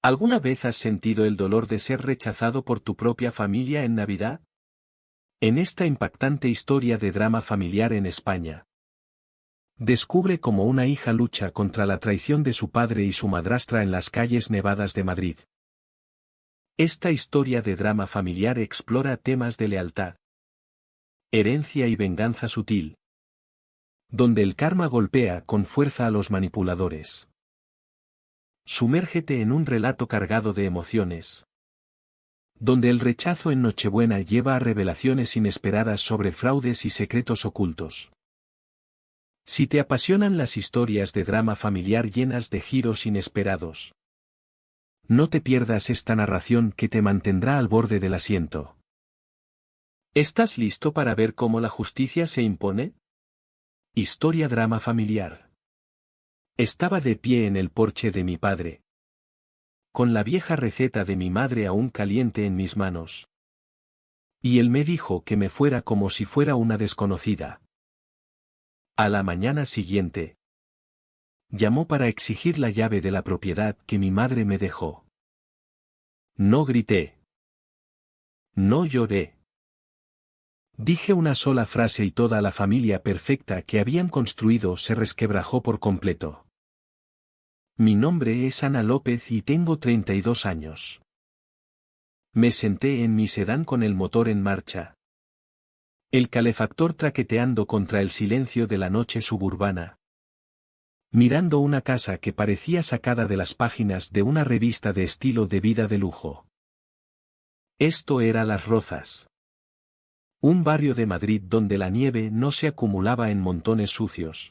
¿Alguna vez has sentido el dolor de ser rechazado por tu propia familia en Navidad? En esta impactante historia de drama familiar en España, descubre cómo una hija lucha contra la traición de su padre y su madrastra en las calles nevadas de Madrid. Esta historia de drama familiar explora temas de lealtad, herencia y venganza sutil, donde el karma golpea con fuerza a los manipuladores. Sumérgete en un relato cargado de emociones, donde el rechazo en Nochebuena lleva a revelaciones inesperadas sobre fraudes y secretos ocultos. Si te apasionan las historias de drama familiar llenas de giros inesperados, no te pierdas esta narración que te mantendrá al borde del asiento. ¿Estás listo para ver cómo la justicia se impone? Historia drama familiar. Estaba de pie en el porche de mi padre, con la vieja receta de mi madre aún caliente en mis manos. Y él me dijo que me fuera como si fuera una desconocida. A la mañana siguiente, llamó para exigir la llave de la propiedad que mi madre me dejó. No grité. No lloré. Dije una sola frase y toda la familia perfecta que habían construido se resquebrajó por completo. Mi nombre es Ana López y tengo 32 años. Me senté en mi sedán con el motor en marcha, el calefactor traqueteando contra el silencio de la noche suburbana, mirando una casa que parecía sacada de las páginas de una revista de estilo de vida de lujo. Esto era Las Rozas, un barrio de Madrid donde la nieve no se acumulaba en montones sucios,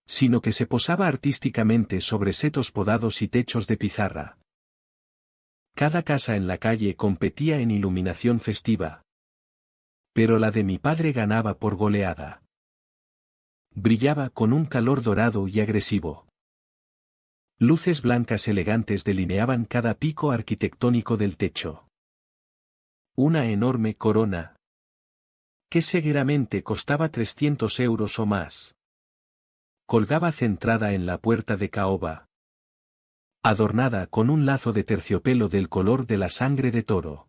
sino que se posaba artísticamente sobre setos podados y techos de pizarra. Cada casa en la calle competía en iluminación festiva, pero la de mi padre ganaba por goleada. Brillaba con un calor dorado y agresivo. Luces blancas elegantes delineaban cada pico arquitectónico del techo. Una enorme corona, que seguramente costaba 300 euros o más, colgaba centrada en la puerta de caoba, adornada con un lazo de terciopelo del color de la sangre de toro.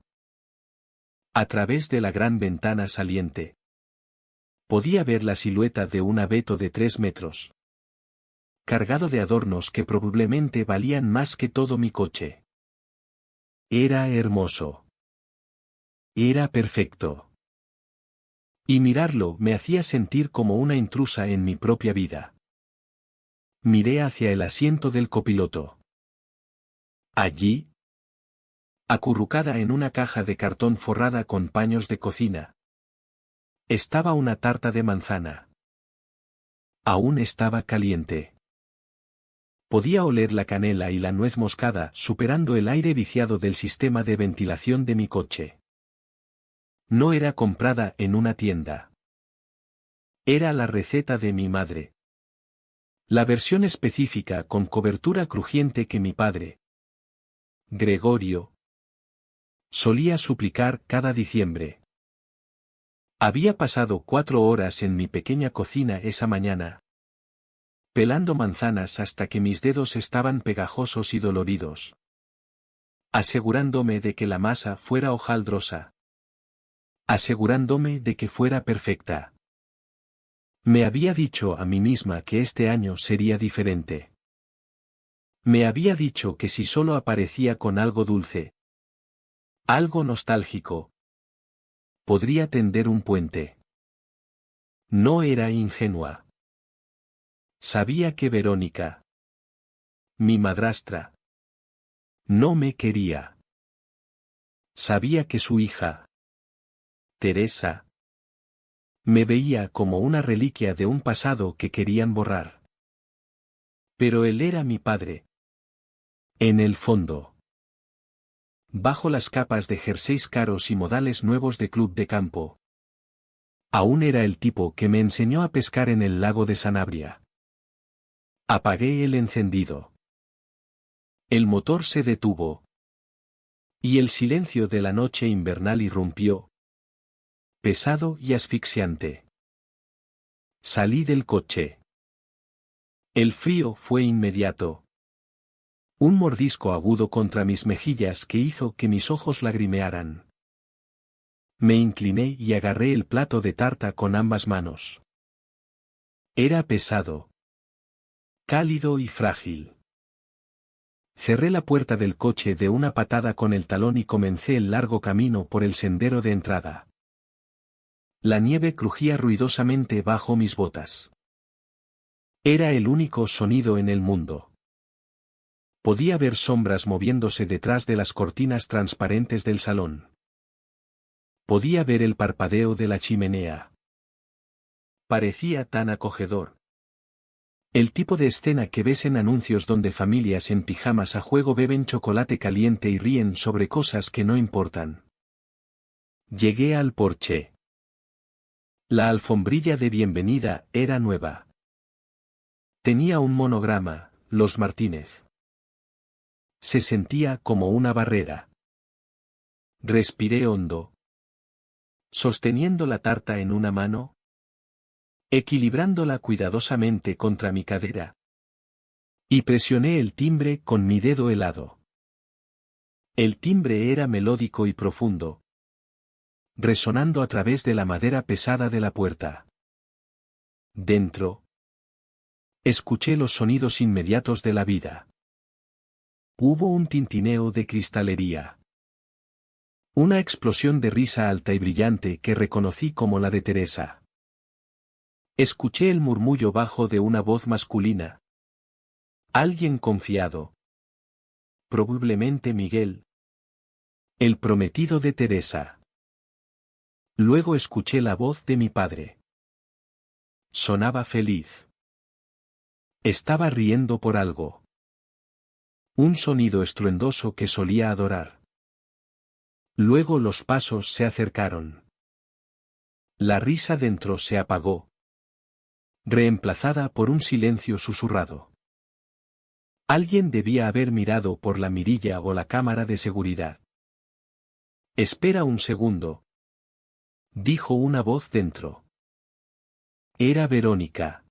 A través de la gran ventana saliente, podía ver la silueta de un abeto de 3 metros, cargado de adornos que probablemente valían más que todo mi coche. Era hermoso. Era perfecto. Y mirarlo me hacía sentir como una intrusa en mi propia vida. Miré hacia el asiento del copiloto. Allí, acurrucada en una caja de cartón forrada con paños de cocina, estaba una tarta de manzana. Aún estaba caliente. Podía oler la canela y la nuez moscada superando el aire viciado del sistema de ventilación de mi coche. No era comprada en una tienda. Era la receta de mi madre. La versión específica con cobertura crujiente que mi padre, Gregorio, solía suplicar cada diciembre. Había pasado 4 horas en mi pequeña cocina esa mañana, pelando manzanas hasta que mis dedos estaban pegajosos y doloridos, asegurándome de que la masa fuera hojaldrosa, asegurándome de que fuera perfecta. Me había dicho a mí misma que este año sería diferente. Me había dicho que si solo aparecía con algo dulce, algo nostálgico, podría tender un puente. No era ingenua. Sabía que Verónica, mi madrastra, no me quería. Sabía que su hija, Teresa, me veía como una reliquia de un pasado que querían borrar. Pero él era mi padre. En el fondo, bajo las capas de jerseys caros y modales nuevos de club de campo, aún era el tipo que me enseñó a pescar en el lago de Sanabria. Apagué el encendido. El motor se detuvo. Y el silencio de la noche invernal irrumpió, pesado y asfixiante. Salí del coche. El frío fue inmediato. Un mordisco agudo contra mis mejillas que hizo que mis ojos lagrimearan. Me incliné y agarré el plato de tarta con ambas manos. Era pesado, cálido y frágil. Cerré la puerta del coche de una patada con el talón y comencé el largo camino por el sendero de entrada. La nieve crujía ruidosamente bajo mis botas. Era el único sonido en el mundo. Podía ver sombras moviéndose detrás de las cortinas transparentes del salón. Podía ver el parpadeo de la chimenea. Parecía tan acogedor. El tipo de escena que ves en anuncios donde familias en pijamas a juego beben chocolate caliente y ríen sobre cosas que no importan. Llegué al porche. La alfombrilla de bienvenida era nueva. Tenía un monograma, Los Martínez. Se sentía como una barrera. Respiré hondo. Sosteniendo la tarta en una mano, equilibrándola cuidadosamente contra mi cadera. Y presioné el timbre con mi dedo helado. El timbre era melódico y profundo, resonando a través de la madera pesada de la puerta. Dentro. Escuché los sonidos inmediatos de la vida. Hubo un tintineo de cristalería. Una explosión de risa alta y brillante que reconocí como la de Teresa. Escuché el murmullo bajo de una voz masculina. Alguien confiado. Probablemente Miguel. El prometido de Teresa. Luego escuché la voz de mi padre. Sonaba feliz. Estaba riendo por algo. Un sonido estruendoso que solía adorar. Luego los pasos se acercaron. La risa dentro se apagó, reemplazada por un silencio susurrado. Alguien debía haber mirado por la mirilla o la cámara de seguridad. Espera un segundo, dijo una voz dentro. Era Verónica.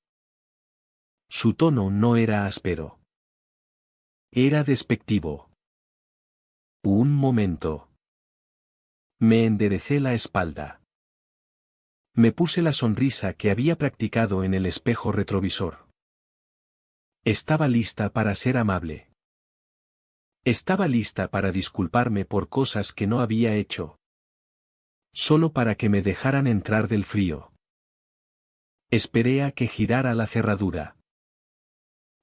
Su tono no era áspero. Era despectivo. Un momento. Me enderecé la espalda. Me puse la sonrisa que había practicado en el espejo retrovisor. Estaba lista para ser amable. Estaba lista para disculparme por cosas que no había hecho. Solo para que me dejaran entrar del frío. Esperé a que girara la cerradura.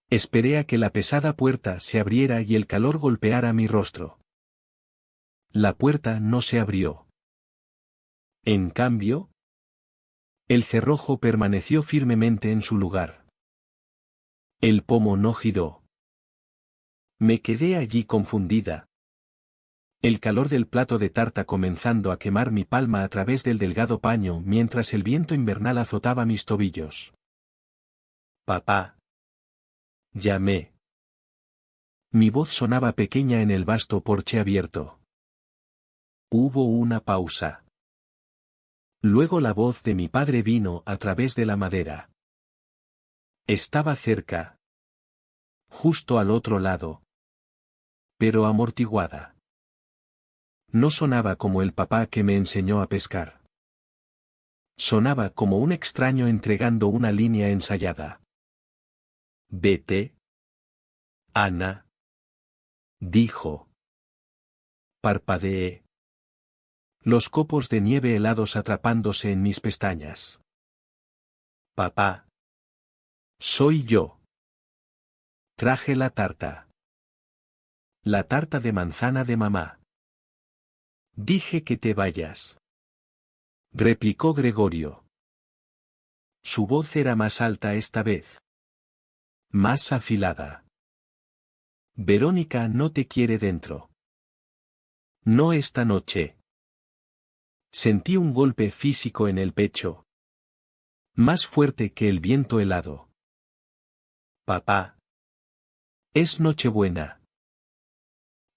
Esperé a que la pesada puerta se abriera y el calor golpeara mi rostro. La puerta no se abrió. En cambio, el cerrojo permaneció firmemente en su lugar. El pomo no giró. Me quedé allí confundida. El calor del plato de tarta comenzando a quemar mi palma a través del delgado paño mientras el viento invernal azotaba mis tobillos. Papá. Llamé. Mi voz sonaba pequeña en el vasto porche abierto. Hubo una pausa. Luego la voz de mi padre vino a través de la madera. Estaba cerca. Justo al otro lado. Pero amortiguada. No sonaba como el papá que me enseñó a pescar. Sonaba como un extraño entregando una línea ensayada. Vete. Ana. Dijo. Parpadeé. Los copos de nieve helados atrapándose en mis pestañas. Papá. Soy yo. Traje la tarta. La tarta de manzana de mamá. Dije que te vayas. Replicó Gregorio. Su voz era más alta esta vez. Más afilada. Verónica no te quiere dentro. No esta noche. Sentí un golpe físico en el pecho. Más fuerte que el viento helado. Papá. Es Nochebuena.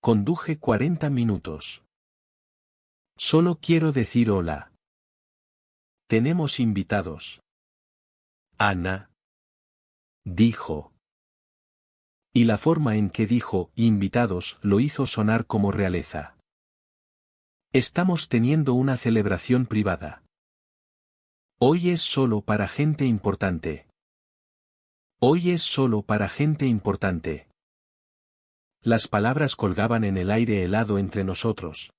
Conduje 40 minutos. Solo quiero decir hola. Tenemos invitados. Ana. Dijo. Y la forma en que dijo «invitados» lo hizo sonar como realeza. Estamos teniendo una celebración privada. Hoy es solo para gente importante. Hoy es solo para gente importante. Las palabras colgaban en el aire helado entre nosotros,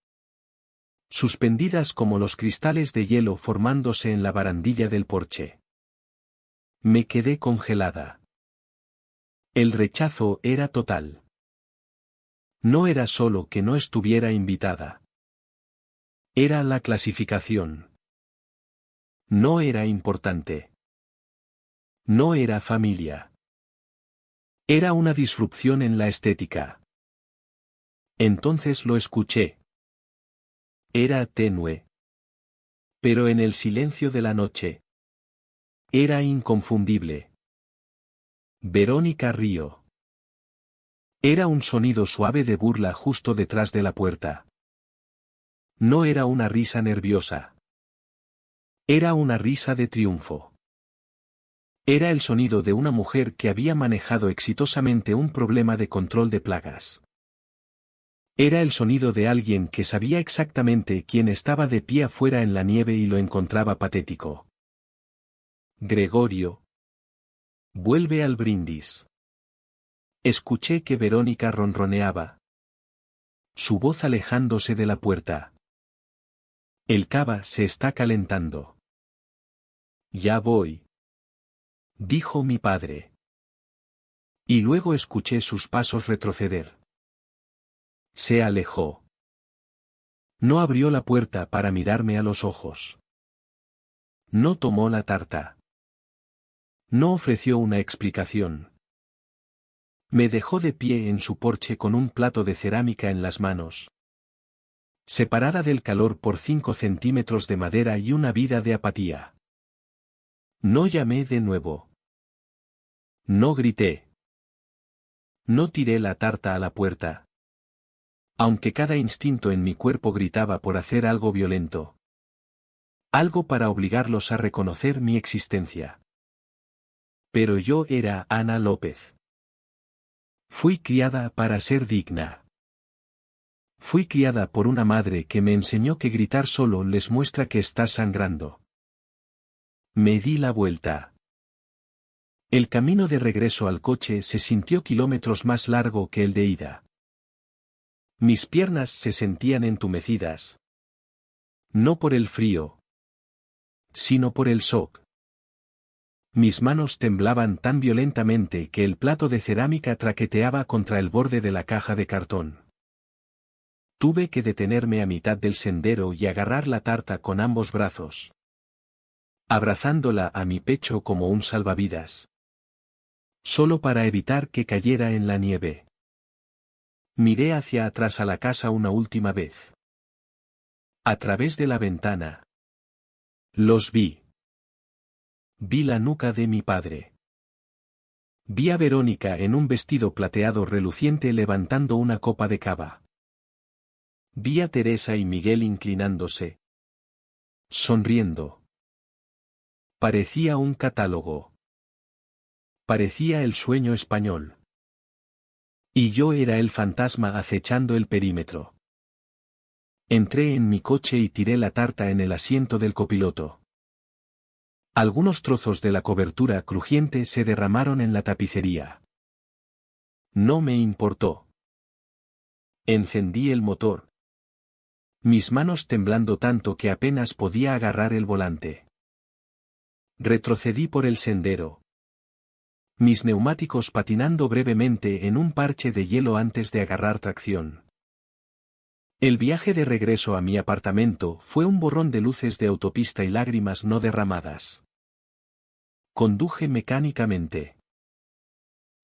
suspendidas como los cristales de hielo formándose en la barandilla del porche. Me quedé congelada. El rechazo era total. No era solo que no estuviera invitada. Era la clasificación. No era importante. No era familia. Era una disrupción en la estética. Entonces lo escuché. Era tenue. Pero en el silencio de la noche. Era inconfundible. Verónica Río. Era un sonido suave de burla justo detrás de la puerta. No era una risa nerviosa. Era una risa de triunfo. Era el sonido de una mujer que había manejado exitosamente un problema de control de plagas. Era el sonido de alguien que sabía exactamente quién estaba de pie afuera en la nieve y lo encontraba patético. Gregorio. Vuelve al brindis. Escuché que Verónica ronroneaba. Su voz alejándose de la puerta. El cava se está calentando. Ya voy. Dijo mi padre. Y luego escuché sus pasos retroceder. Se alejó. No abrió la puerta para mirarme a los ojos. No tomó la tarta. No ofreció una explicación. Me dejó de pie en su porche con un plato de cerámica en las manos. Separada del calor por 5 centímetros de madera y una vida de apatía. No llamé de nuevo. No grité. No tiré la tarta a la puerta. Aunque cada instinto en mi cuerpo gritaba por hacer algo violento. Algo para obligarlos a reconocer mi existencia. Pero yo era Ana López. Fui criada para ser digna. Fui criada por una madre que me enseñó que gritar solo les muestra que estás sangrando. Me di la vuelta. El camino de regreso al coche se sintió kilómetros más largo que el de ida. Mis piernas se sentían entumecidas. No por el frío, sino por el shock. Mis manos temblaban tan violentamente que el plato de cerámica traqueteaba contra el borde de la caja de cartón. Tuve que detenerme a mitad del sendero y agarrar la tarta con ambos brazos, abrazándola a mi pecho como un salvavidas. Solo para evitar que cayera en la nieve. Miré hacia atrás a la casa una última vez. A través de la ventana. Los vi. Vi la nuca de mi padre. Vi a Verónica en un vestido plateado reluciente levantando una copa de cava. Vi a Teresa y Miguel inclinándose. Sonriendo. Parecía un catálogo. Parecía el sueño español. Y yo era el fantasma acechando el perímetro. Entré en mi coche y tiré la tarta en el asiento del copiloto. Algunos trozos de la cobertura crujiente se derramaron en la tapicería. No me importó. Encendí el motor. Mis manos temblando tanto que apenas podía agarrar el volante. Retrocedí por el sendero. Mis neumáticos patinando brevemente en un parche de hielo antes de agarrar tracción. El viaje de regreso a mi apartamento fue un borrón de luces de autopista y lágrimas no derramadas. Conduje mecánicamente.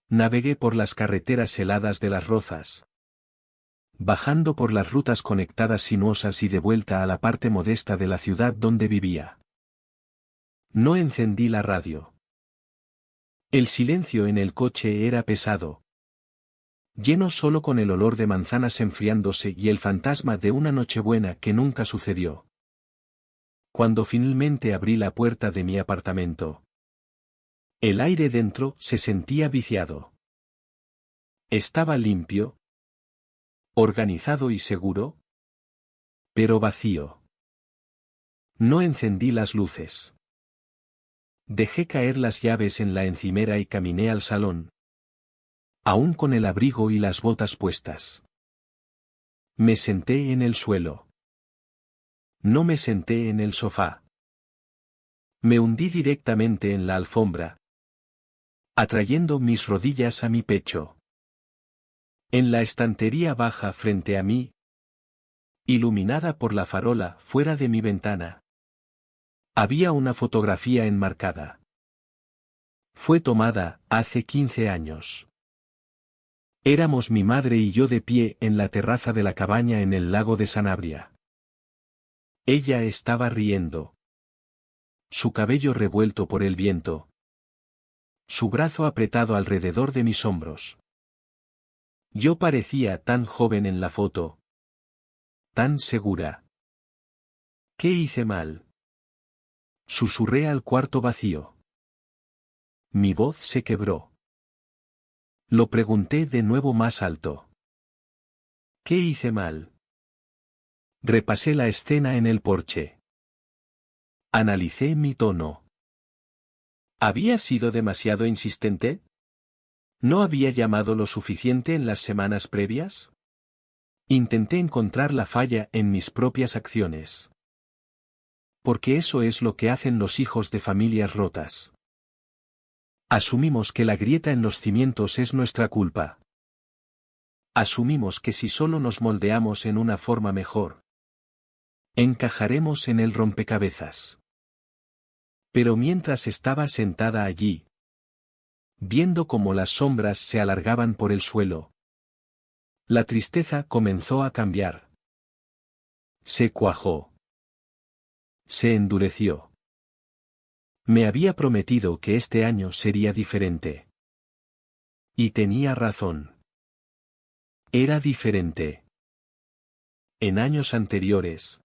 Navegué por las carreteras heladas de Las Rozas. Bajando por las rutas conectadas sinuosas y de vuelta a la parte modesta de la ciudad donde vivía. No encendí la radio. El silencio en el coche era pesado. Lleno solo con el olor de manzanas enfriándose y el fantasma de una Nochebuena que nunca sucedió. Cuando finalmente abrí la puerta de mi apartamento. El aire dentro se sentía viciado. Estaba limpio, organizado y seguro, pero vacío. No encendí las luces. Dejé caer las llaves en la encimera y caminé al salón, aún con el abrigo y las botas puestas. Me senté en el suelo. No me senté en el sofá. Me hundí directamente en la alfombra, atrayendo mis rodillas a mi pecho. En la estantería baja frente a mí, iluminada por la farola fuera de mi ventana, había una fotografía enmarcada. Fue tomada hace 15 años. Éramos mi madre y yo de pie en la terraza de la cabaña en el lago de Sanabria. Ella estaba riendo. Su cabello revuelto por el viento. Su brazo apretado alrededor de mis hombros. Yo parecía tan joven en la foto. Tan segura. ¿Qué hice mal? Susurré al cuarto vacío. Mi voz se quebró. Lo pregunté de nuevo más alto. ¿Qué hice mal? Repasé la escena en el porche. Analicé mi tono. ¿Había sido demasiado insistente? ¿No había llamado lo suficiente en las semanas previas? Intenté encontrar la falla en mis propias acciones. Porque eso es lo que hacen los hijos de familias rotas. Asumimos que la grieta en los cimientos es nuestra culpa. Asumimos que si solo nos moldeamos en una forma mejor, encajaremos en el rompecabezas. Pero mientras estaba sentada allí, viendo cómo las sombras se alargaban por el suelo, la tristeza comenzó a cambiar. Se cuajó. Se endureció. Me había prometido que este año sería diferente. Y tenía razón. Era diferente. En años anteriores,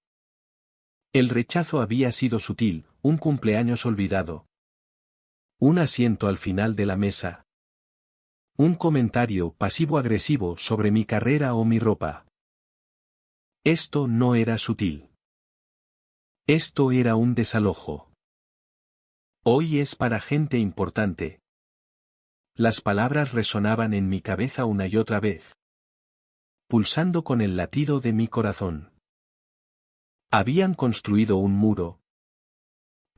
el rechazo había sido sutil, un cumpleaños olvidado. Un asiento al final de la mesa. Un comentario pasivo-agresivo sobre mi carrera o mi ropa. Esto no era sutil. Esto era un desalojo. Hoy es para gente importante. Las palabras resonaban en mi cabeza una y otra vez, pulsando con el latido de mi corazón. Habían construido un muro.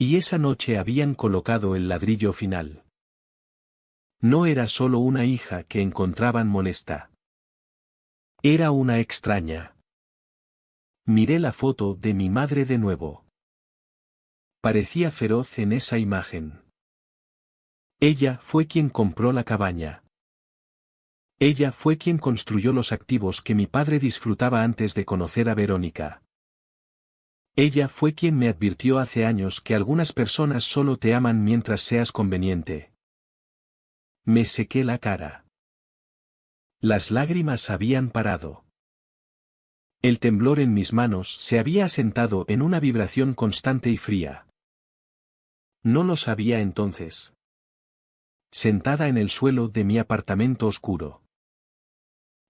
Y esa noche habían colocado el ladrillo final. No era solo una hija que encontraban molesta. Era una extraña. Miré la foto de mi madre de nuevo. Parecía feroz en esa imagen. Ella fue quien compró la cabaña. Ella fue quien construyó los activos que mi padre disfrutaba antes de conocer a Verónica. Ella fue quien me advirtió hace años que algunas personas solo te aman mientras seas conveniente. Me sequé la cara. Las lágrimas habían parado. El temblor en mis manos se había asentado en una vibración constante y fría. No lo sabía entonces. Sentada en el suelo de mi apartamento oscuro.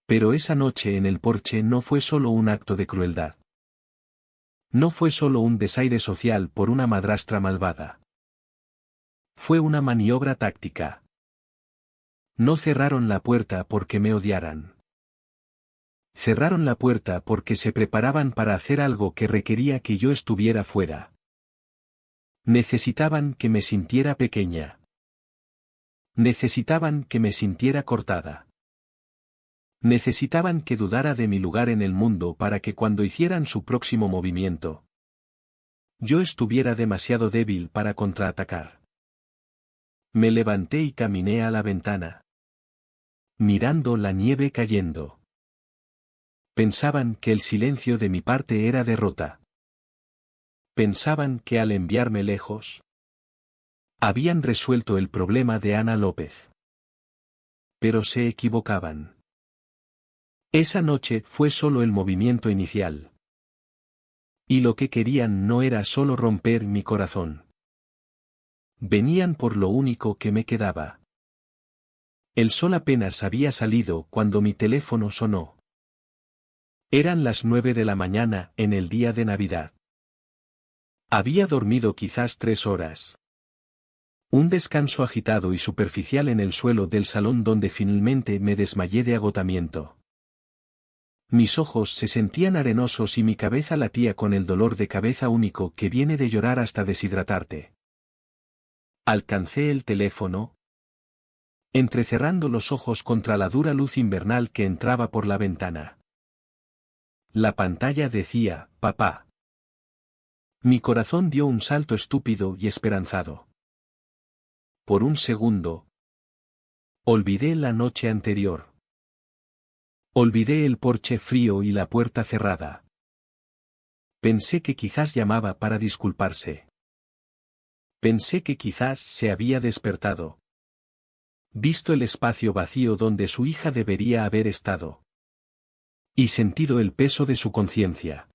Pero esa noche en el porche no fue solo un acto de crueldad. No fue solo un desaire social por una madrastra malvada. Fue una maniobra táctica. No cerraron la puerta porque me odiaran. Cerraron la puerta porque se preparaban para hacer algo que requería que yo estuviera fuera. Necesitaban que me sintiera pequeña. Necesitaban que me sintiera cortada. Necesitaban que dudara de mi lugar en el mundo para que cuando hicieran su próximo movimiento, yo estuviera demasiado débil para contraatacar. Me levanté y caminé a la ventana, mirando la nieve cayendo. Pensaban que el silencio de mi parte era derrota. Pensaban que al enviarme lejos, habían resuelto el problema de Ana López. Pero se equivocaban. Esa noche fue solo el movimiento inicial. Y lo que querían no era solo romper mi corazón. Venían por lo único que me quedaba. El sol apenas había salido cuando mi teléfono sonó. Eran las 9 de la mañana en el día de Navidad. Había dormido quizás 3 horas. Un descanso agitado y superficial en el suelo del salón donde finalmente me desmayé de agotamiento. Mis ojos se sentían arenosos y mi cabeza latía con el dolor de cabeza único que viene de llorar hasta deshidratarte. Alcancé el teléfono, entrecerrando los ojos contra la dura luz invernal que entraba por la ventana. La pantalla decía, papá. Mi corazón dio un salto estúpido y esperanzado. Por un segundo, olvidé la noche anterior. Olvidé el porche frío y la puerta cerrada. Pensé que quizás llamaba para disculparse. Pensé que quizás se había despertado. Visto el espacio vacío donde su hija debería haber estado. Y sentido el peso de su conciencia.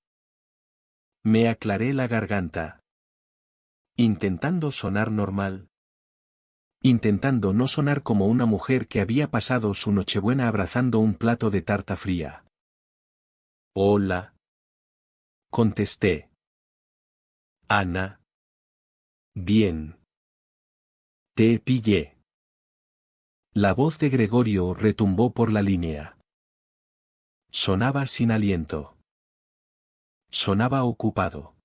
Me aclaré la garganta. Intentando sonar normal. Intentando no sonar como una mujer que había pasado su Nochebuena abrazando un plato de tarta fría. Hola. Contesté. Ana. Bien. Te pillé. La voz de Gregorio retumbó por la línea. Sonaba sin aliento. Sonaba ocupado.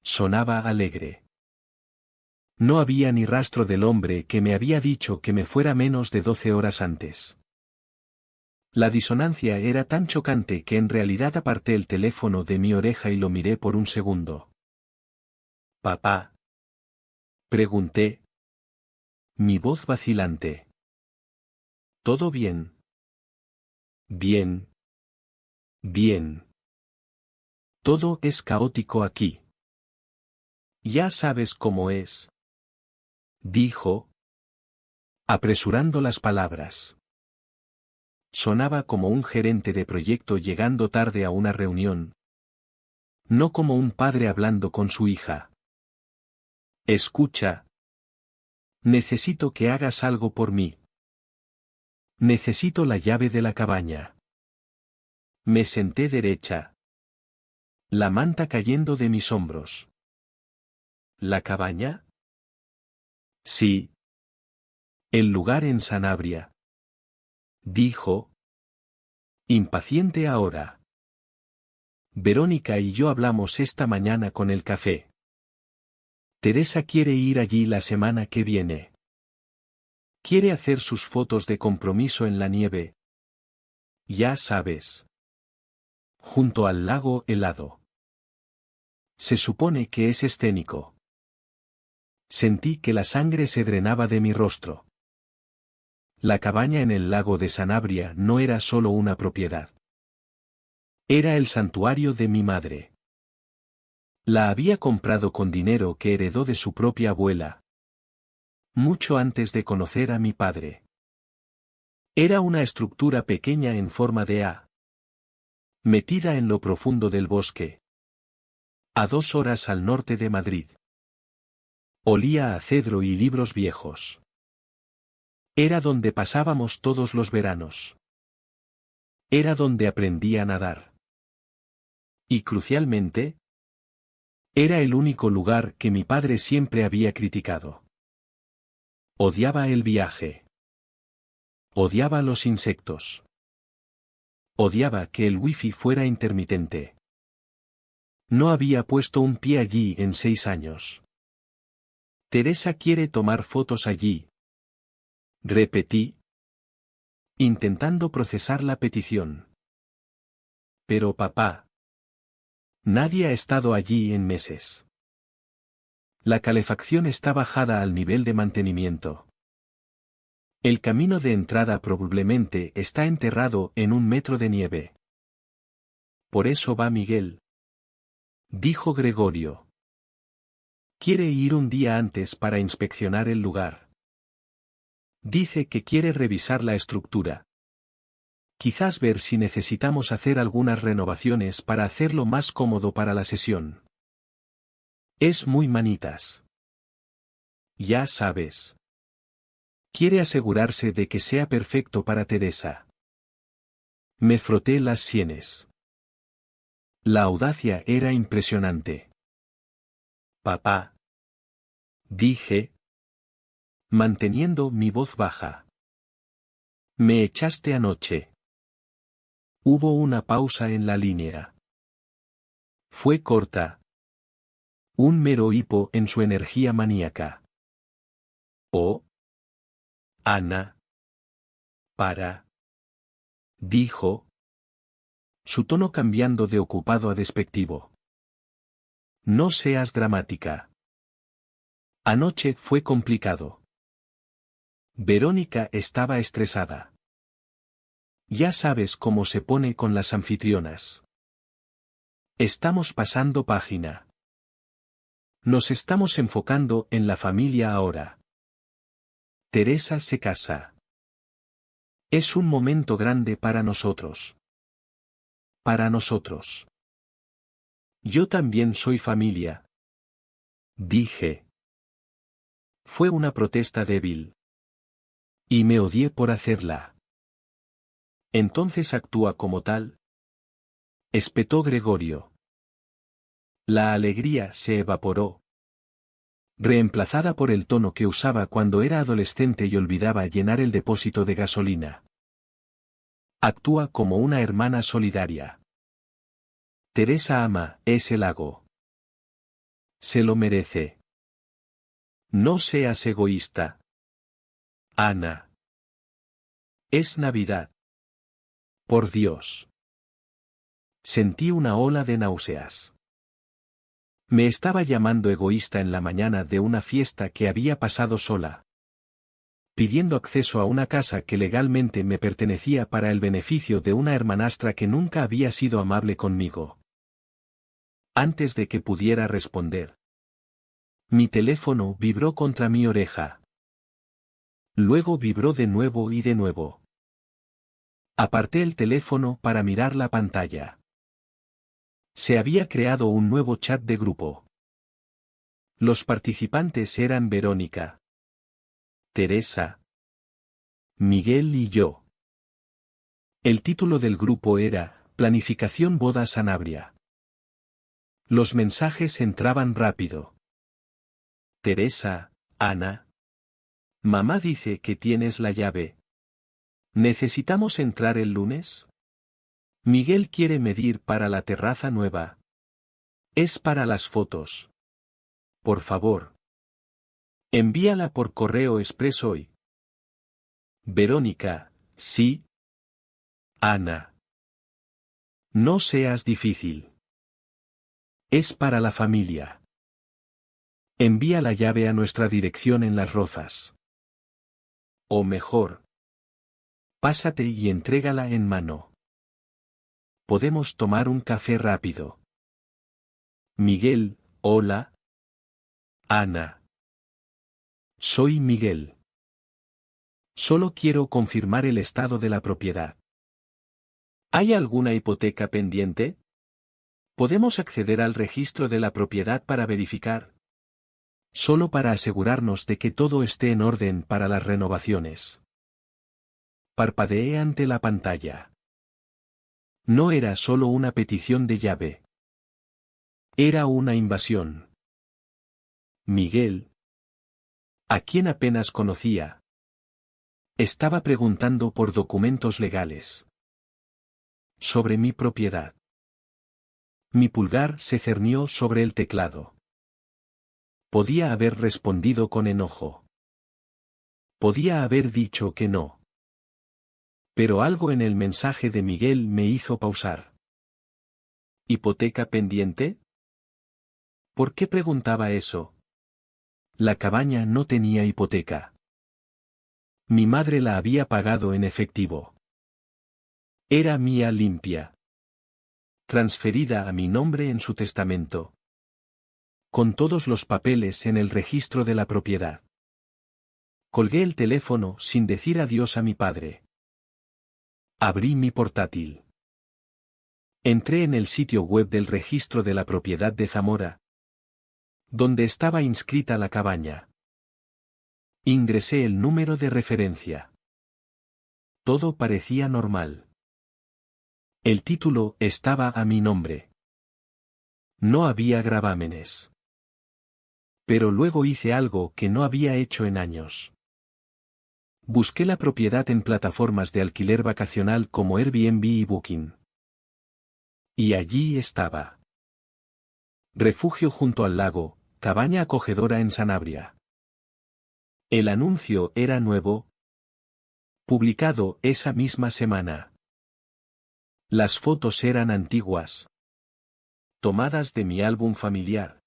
Sonaba alegre. No había ni rastro del hombre que me había dicho que me fuera menos de 12 horas antes. La disonancia era tan chocante que en realidad aparté el teléfono de mi oreja y lo miré por un segundo. «¿Papá?» pregunté. Mi voz vacilante. «¿Todo bien?» «Bien. Bien. Todo es caótico aquí. Ya sabes cómo es», dijo, apresurando las palabras. Sonaba como un gerente de proyecto llegando tarde a una reunión. No como un padre hablando con su hija. Escucha. Necesito que hagas algo por mí. Necesito la llave de la cabaña. Me senté derecha. La manta cayendo de mis hombros. ¿La cabaña? Sí. El lugar en Sanabria. Dijo. Impaciente ahora. Verónica y yo hablamos esta mañana con el café. Teresa quiere ir allí la semana que viene. Quiere hacer sus fotos de compromiso en la nieve. Ya sabes. Junto al lago helado. Se supone que es escénico. Sentí que la sangre se drenaba de mi rostro. La cabaña en el lago de Sanabria no era solo una propiedad. Era el santuario de mi madre. La había comprado con dinero que heredó de su propia abuela. Mucho antes de conocer a mi padre. Era una estructura pequeña en forma de A. Metida en lo profundo del bosque. A 2 horas al norte de Madrid. Olía a cedro y libros viejos. Era donde pasábamos todos los veranos. Era donde aprendí a nadar. Y crucialmente, era el único lugar que mi padre siempre había criticado. Odiaba el viaje. Odiaba los insectos. Odiaba que el wifi fuera intermitente. No había puesto un pie allí en 6 años. Teresa quiere tomar fotos allí. Repetí. Intentando procesar la petición. Pero papá. Nadie ha estado allí en meses. La calefacción está bajada al nivel de mantenimiento. El camino de entrada probablemente está enterrado en 1 metro de nieve. Por eso va Miguel. Dijo Gregorio. Quiere ir un día antes para inspeccionar el lugar. Dice que quiere revisar la estructura. Quizás ver si necesitamos hacer algunas renovaciones para hacerlo más cómodo para la sesión. Es muy manitas. Ya sabes. Quiere asegurarse de que sea perfecto para Teresa. Me froté las sienes. La audacia era impresionante. Papá. Dije, manteniendo mi voz baja. Me echaste anoche. Hubo una pausa en la línea. Fue corta. Un mero hipo en su energía maníaca. Oh. Ana. Para. Dijo. Su tono cambiando de ocupado a despectivo. No seas dramática. Anoche fue complicado. Verónica estaba estresada. Ya sabes cómo se pone con las anfitrionas. Estamos pasando página. Nos estamos enfocando en la familia ahora. Teresa se casa. Es un momento grande para nosotros. Para nosotros. Yo también soy familia. Dije. Fue una protesta débil. Y me odié por hacerla. Entonces actúa como tal. Espetó Gregorio. La alegría se evaporó, reemplazada por el tono que usaba cuando era adolescente y olvidaba llenar el depósito de gasolina. Actúa como una hermana solidaria. Teresa ama ese lago. Se lo merece. No seas egoísta. Ana. Es Navidad. Por Dios. Sentí una ola de náuseas. Me estaba llamando egoísta en la mañana de una fiesta que había pasado sola. Pidiendo acceso a una casa que legalmente me pertenecía para el beneficio de una hermanastra que nunca había sido amable conmigo. Antes de que pudiera responder. Mi teléfono vibró contra mi oreja. Luego vibró de nuevo y de nuevo. Aparté el teléfono para mirar la pantalla. Se había creado un nuevo chat de grupo. Los participantes eran Verónica, Teresa, Miguel y yo. El título del grupo era Planificación Boda Sanabria. Los mensajes entraban rápido. Teresa, Ana. Mamá dice que tienes la llave. ¿Necesitamos entrar el lunes? Miguel quiere medir para la terraza nueva. Es para las fotos. Por favor. Envíala por correo express hoy. Verónica, sí. Ana. No seas difícil. Es para la familia. Envía la llave a nuestra dirección en Las Rozas. O mejor. Pásate y entrégala en mano. Podemos tomar un café rápido. Miguel, hola. Ana. Soy Miguel. Solo quiero confirmar el estado de la propiedad. ¿Hay alguna hipoteca pendiente? ¿Podemos acceder al registro de la propiedad para verificar? Solo para asegurarnos de que todo esté en orden para las renovaciones. Parpadeé ante la pantalla. No era solo una petición de llave. Era una invasión. Miguel, a quien apenas conocía, estaba preguntando por documentos legales. Sobre mi propiedad. Mi pulgar se cernió sobre el teclado. Podía haber respondido con enojo. Podía haber dicho que no. Pero algo en el mensaje de Miguel me hizo pausar. ¿Hipoteca pendiente? ¿Por qué preguntaba eso? La cabaña no tenía hipoteca. Mi madre la había pagado en efectivo. Era mía limpia. Transferida a mi nombre en su testamento. Con todos los papeles en el registro de la propiedad. Colgué el teléfono sin decir adiós a mi padre. Abrí mi portátil. Entré en el sitio web del registro de la propiedad de Zamora, donde estaba inscrita la cabaña. Ingresé el número de referencia. Todo parecía normal. El título estaba a mi nombre. No había gravámenes. Pero luego hice algo que no había hecho en años. Busqué la propiedad en plataformas de alquiler vacacional como Airbnb y Booking. Y allí estaba. Refugio junto al lago, cabaña acogedora en Sanabria. El anuncio era nuevo, publicado esa misma semana. Las fotos eran antiguas, tomadas de mi álbum familiar,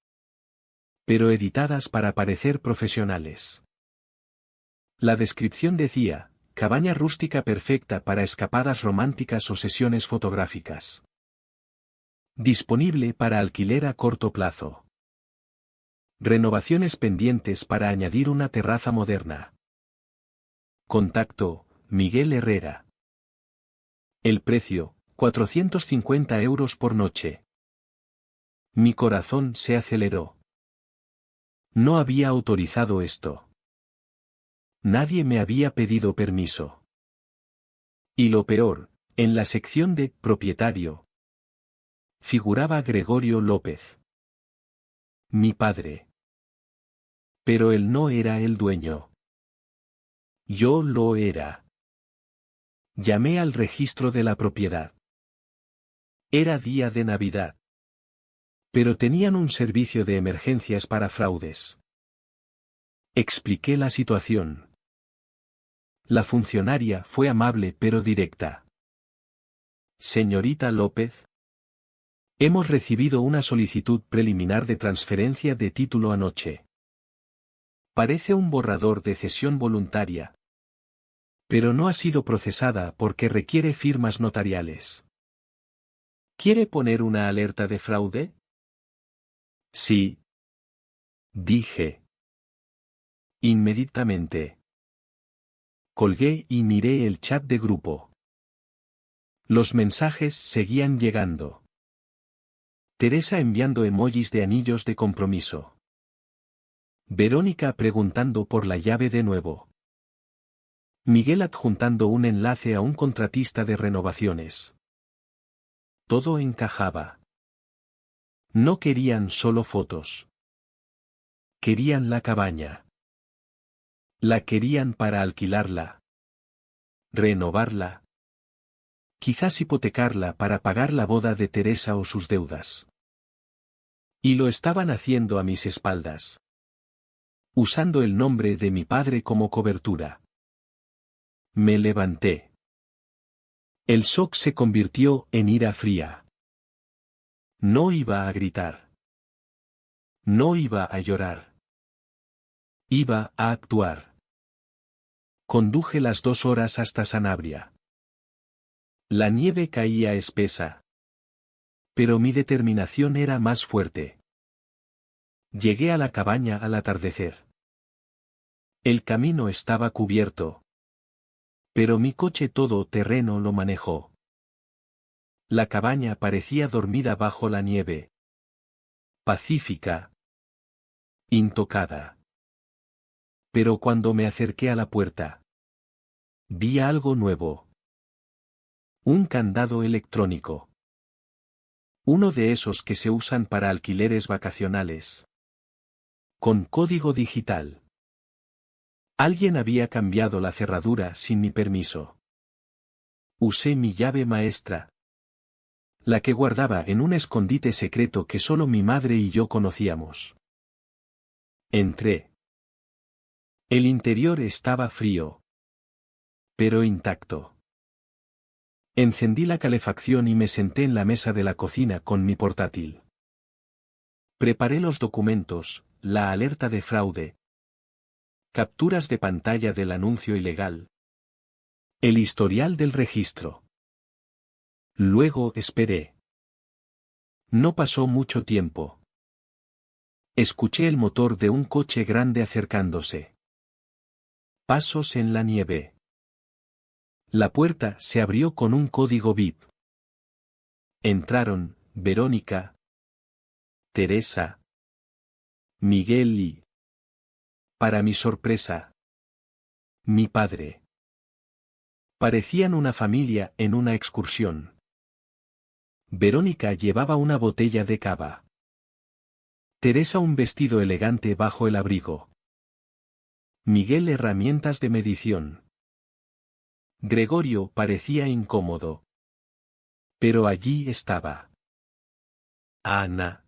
pero editadas para parecer profesionales. La descripción decía, cabaña rústica perfecta para escapadas románticas o sesiones fotográficas. Disponible para alquiler a corto plazo. Renovaciones pendientes para añadir una terraza moderna. Contacto, Miguel Herrera. El precio, 450 euros por noche. Mi corazón se aceleró. No había autorizado esto. Nadie me había pedido permiso. Y lo peor, en la sección de propietario, figuraba Gregorio López. Mi padre. Pero él no era el dueño. Yo lo era. Llamé al registro de la propiedad. Era día de Navidad. Pero tenían un servicio de emergencias para fraudes. Expliqué la situación. La funcionaria fue amable pero directa. Señorita López. Hemos recibido una solicitud preliminar de transferencia de título anoche. Parece un borrador de cesión voluntaria. Pero no ha sido procesada porque requiere firmas notariales. ¿Quiere poner una alerta de fraude? Sí. Dije. Inmediatamente. Colgué y miré el chat de grupo. Los mensajes seguían llegando. Teresa enviando emojis de anillos de compromiso. Verónica preguntando por la llave de nuevo. Miguel adjuntando un enlace a un contratista de renovaciones. Todo encajaba. No querían solo fotos. Querían la cabaña. La querían para alquilarla. Renovarla. Quizás hipotecarla para pagar la boda de Teresa o sus deudas. Y lo estaban haciendo a mis espaldas. Usando el nombre de mi padre como cobertura. Me levanté. El shock se convirtió en ira fría. No iba a gritar. No iba a llorar. Iba a actuar. Conduje las 2 horas hasta Sanabria. La nieve caía espesa. Pero mi determinación era más fuerte. Llegué a la cabaña al atardecer. El camino estaba cubierto. Pero mi coche todoterreno lo manejó. La cabaña parecía dormida bajo la nieve. Pacífica. Intocada. Pero cuando me acerqué a la puerta, vi algo nuevo. Un candado electrónico. Uno de esos que se usan para alquileres vacacionales. Con código digital. Alguien había cambiado la cerradura sin mi permiso. Usé mi llave maestra. La que guardaba en un escondite secreto que solo mi madre y yo conocíamos. Entré. El interior estaba frío. Pero intacto. Encendí la calefacción y me senté en la mesa de la cocina con mi portátil. Preparé los documentos, la alerta de fraude. Capturas de pantalla del anuncio ilegal. El historial del registro. Luego esperé. No pasó mucho tiempo. Escuché el motor de un coche grande acercándose. Pasos en la nieve. La puerta se abrió con un código VIP. Entraron, Verónica, Teresa, Miguel y, para mi sorpresa, Mi padre. Parecían una familia en una excursión. Verónica llevaba una botella de cava. Teresa un vestido elegante bajo el abrigo. Miguel herramientas de medición. Gregorio parecía incómodo. Pero allí estaba. Ana.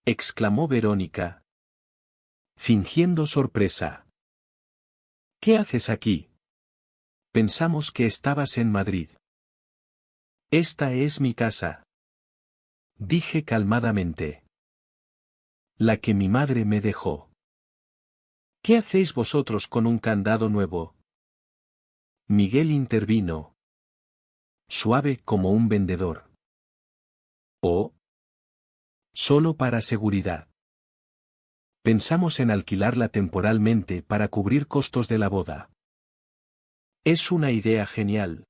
Exclamó Verónica. Fingiendo sorpresa. ¿Qué haces aquí? Pensamos que estabas en Madrid. Esta es mi casa. Dije calmadamente. La que mi madre me dejó. ¿Qué hacéis vosotros con un candado nuevo? Miguel intervino. Suave como un vendedor. ¿Oh? Solo para seguridad. Pensamos en alquilarla temporalmente para cubrir costos de la boda. Es una idea genial.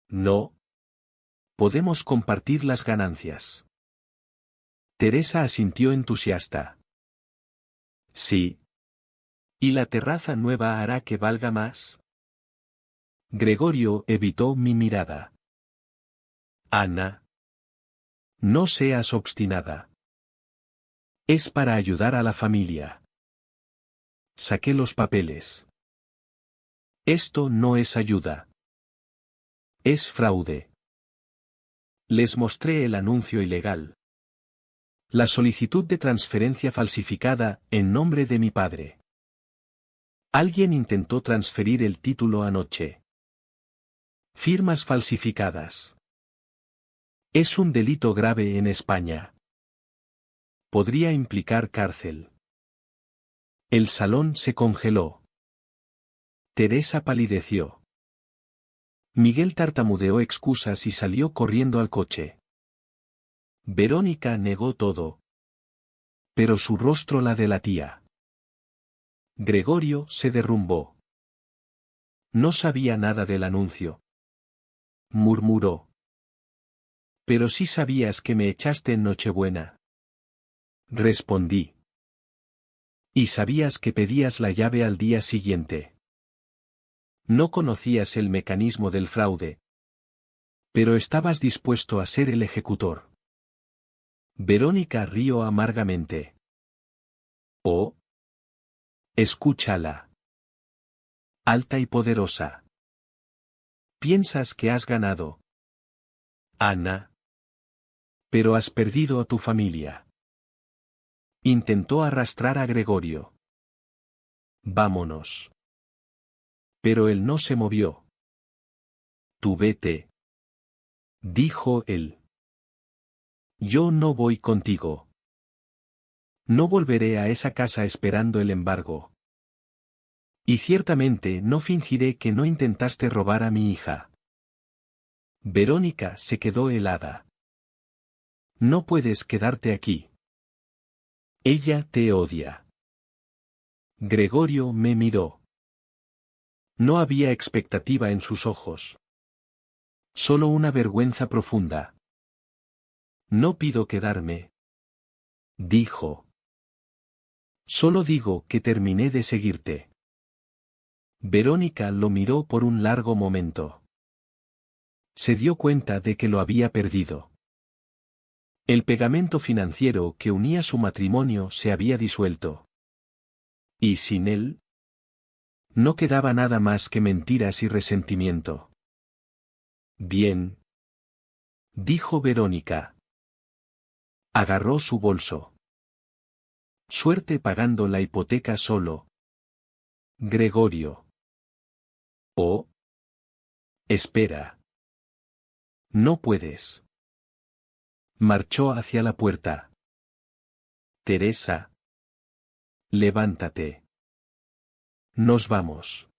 No. Podemos compartir las ganancias. Teresa asintió entusiasta. Sí. ¿Y la terraza nueva hará que valga más? Gregorio evitó mi mirada. Ana. No seas obstinada. Es para ayudar a la familia. Saqué los papeles. Esto no es ayuda. Es fraude. Les mostré el anuncio ilegal. La solicitud de transferencia falsificada en nombre de mi padre. Alguien intentó transferir el título anoche. Firmas falsificadas. Es un delito grave en España. Podría implicar cárcel. El salón se congeló. Teresa palideció. Miguel tartamudeó excusas y salió corriendo al coche. Verónica negó todo. Pero su rostro la delatía. Gregorio se derrumbó. No sabía nada del anuncio. Murmuró. Pero sí sabías que me echaste en Nochebuena. Respondí. Y sabías que pedías la llave al día siguiente. No conocías el mecanismo del fraude. Pero estabas dispuesto a ser el ejecutor. Verónica rió amargamente. Oh. Escúchala. Alta y poderosa. Piensas que has ganado. Ana. Pero has perdido a tu familia. Intentó arrastrar a Gregorio. Vámonos. Pero él no se movió. Tú vete. Dijo él. Yo no voy contigo. No volveré a esa casa esperando el embargo. Y ciertamente no fingiré que no intentaste robar a mi hija. Verónica se quedó helada. No puedes quedarte aquí. Ella te odia. Gregorio me miró. No había expectativa en sus ojos. Solo una vergüenza profunda. No pido quedarme. Dijo. Solo digo que terminé de seguirte. Verónica lo miró por un largo momento. Se dio cuenta de que lo había perdido. El pegamento financiero que unía su matrimonio se había disuelto. ¿Y sin él? No quedaba nada más que mentiras y resentimiento. Bien. Dijo Verónica. Agarró su bolso. Suerte pagando la hipoteca solo. Gregorio. Oh. Espera. No puedes. Marchó hacia la puerta. Teresa. Levántate. Nos vamos.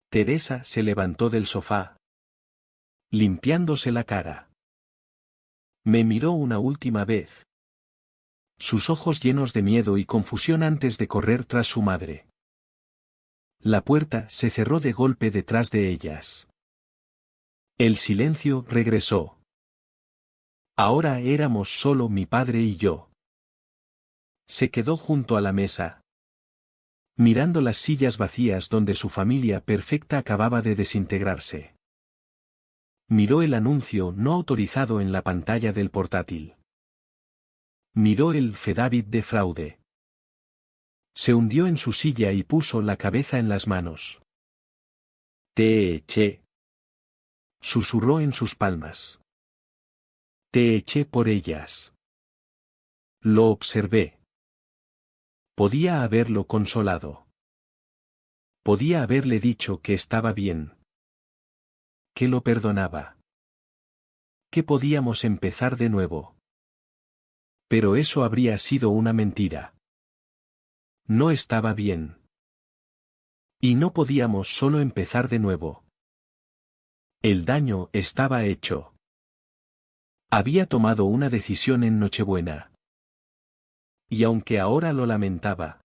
Teresa se levantó del sofá. Limpiándose la cara. Me miró una última vez. Sus ojos llenos de miedo y confusión antes de correr tras su madre. La puerta se cerró de golpe detrás de ellas. El silencio regresó. Ahora éramos solo mi padre y yo. Se quedó junto a la mesa. mirando las sillas vacías donde su familia perfecta acababa de desintegrarse. Miró el anuncio no autorizado en la pantalla del portátil. Miró el affidavit de fraude. Se hundió en su silla y puso la cabeza en las manos. Te eché. Susurró en sus palmas. Te eché por ellas. Lo observé. Podía haberlo consolado. Podía haberle dicho que estaba bien. Que lo perdonaba. Que podíamos empezar de nuevo. Pero eso habría sido una mentira. No estaba bien. Y no podíamos solo empezar de nuevo. El daño estaba hecho. Había tomado una decisión en Nochebuena. Y aunque ahora lo lamentaba,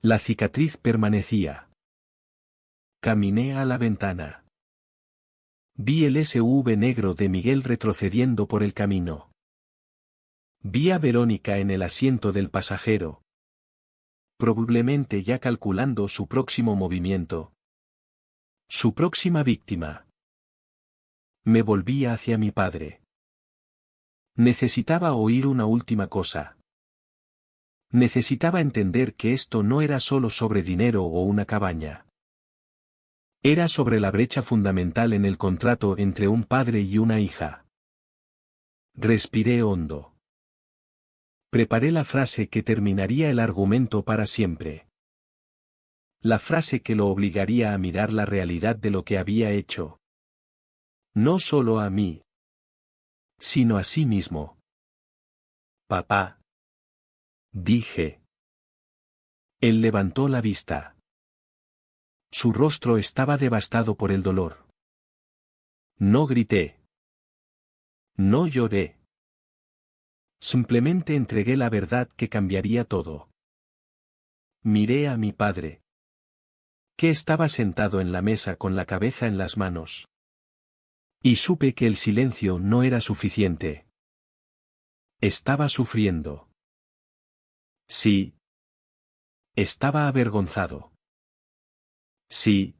la cicatriz permanecía. Caminé a la ventana. Vi el SUV negro de Miguel retrocediendo por el camino. Vi a Verónica en el asiento del pasajero. Probablemente ya calculando su próximo movimiento. Su próxima víctima. Me volví hacia mi padre. Necesitaba oír una última cosa. Necesitaba entender que esto no era solo sobre dinero o una cabaña. Era sobre la brecha fundamental en el contrato entre un padre y una hija. Respiré hondo. Preparé la frase que terminaría el argumento para siempre. La frase que lo obligaría a mirar la realidad de lo que había hecho. No solo a mí, sino a sí mismo. Papá. Dije. Él levantó la vista. Su rostro estaba devastado por el dolor. No grité. No lloré. Simplemente entregué la verdad que cambiaría todo. Miré a mi padre, que estaba sentado en la mesa con la cabeza en las manos. Y supe que el silencio no era suficiente. Estaba sufriendo. Sí. Estaba avergonzado. Sí.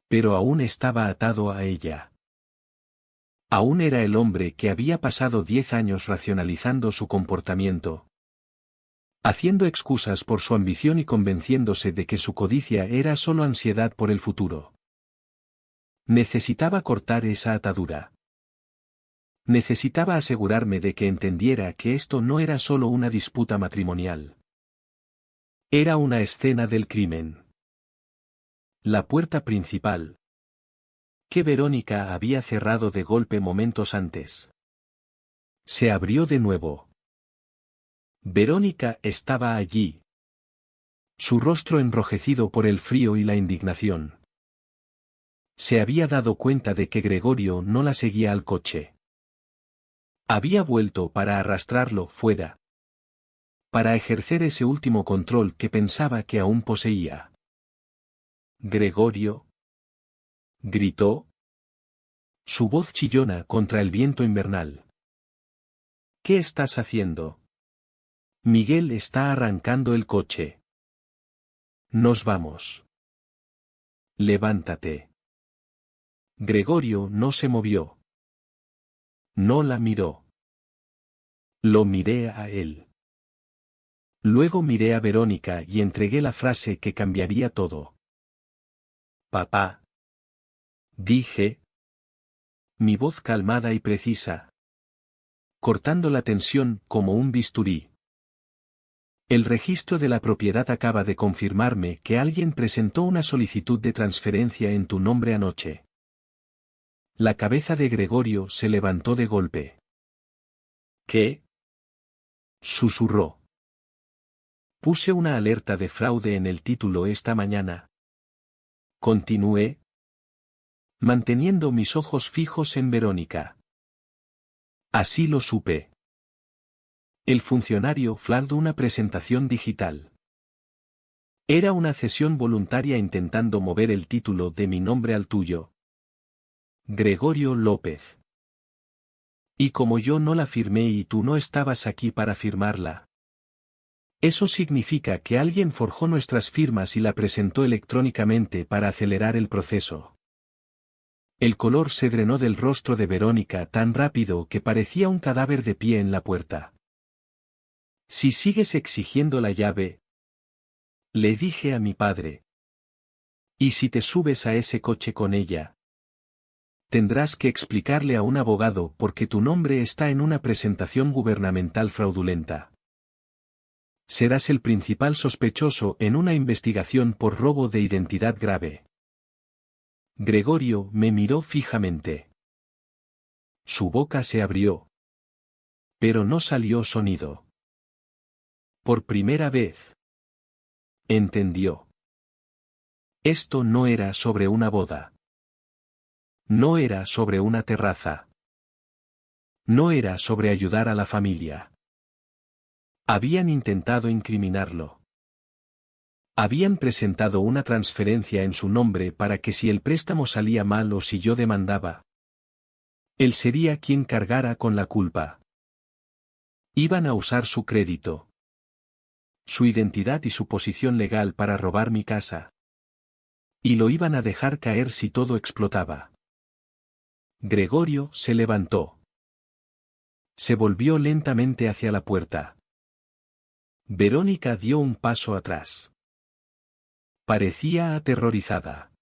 Pero aún estaba atado a ella. Aún era el hombre que había pasado 10 años racionalizando su comportamiento. Haciendo excusas por su ambición y convenciéndose de que su codicia era solo ansiedad por el futuro. Necesitaba cortar esa atadura. Necesitaba asegurarme de que entendiera que esto no era solo una disputa matrimonial. Era una escena del crimen. La puerta principal, que Verónica había cerrado de golpe momentos antes, se abrió de nuevo. Verónica estaba allí. Su rostro enrojecido por el frío y la indignación. Se había dado cuenta de que Gregorio no la seguía al coche. Había vuelto para arrastrarlo fuera. Para ejercer ese último control que pensaba que aún poseía. Gregorio. Gritó. Su voz chillona contra el viento invernal. ¿Qué estás haciendo? Miguel está arrancando el coche. Nos vamos. Levántate. Gregorio no se movió. No la miró. Lo miré a él. Luego miré a Verónica y entregué la frase que cambiaría todo. Papá. Dije. Mi voz calmada y precisa. Cortando la tensión como un bisturí. El registro de la propiedad acaba de confirmarme que alguien presentó una solicitud de transferencia en tu nombre anoche. La cabeza de Gregorio se levantó de golpe. ¿Qué? Susurró. Puse una alerta de fraude en el título esta mañana. Continué, manteniendo mis ojos fijos en Verónica. Así lo supe. El funcionario flaudó una presentación digital. Era una cesión voluntaria intentando mover el título de mi nombre al tuyo. Gregorio López. Y como yo no la firmé y tú no estabas aquí para firmarla. Eso significa que alguien forjó nuestras firmas y la presentó electrónicamente para acelerar el proceso. El color se drenó del rostro de Verónica tan rápido que parecía un cadáver de pie en la puerta. Si sigues exigiendo la llave, le dije a mi padre. ¿Y si te subes a ese coche con ella? Tendrás que explicarle a un abogado porque tu nombre está en una presentación gubernamental fraudulenta. Serás el principal sospechoso en una investigación por robo de identidad grave. Gregorio me miró fijamente. Su boca se abrió. Pero no salió sonido. Por primera vez. Entendió. Esto no era sobre una boda. No era sobre una terraza. No era sobre ayudar a la familia. Habían intentado incriminarlo. Habían presentado una transferencia en su nombre para que si el préstamo salía mal o si yo demandaba, él sería quien cargara con la culpa. Iban a usar su crédito, su identidad y su posición legal para robar mi casa. Y lo iban a dejar caer si todo explotaba. Gregorio se levantó. Se volvió lentamente hacia la puerta. Verónica dio un paso atrás. Parecía aterrorizada.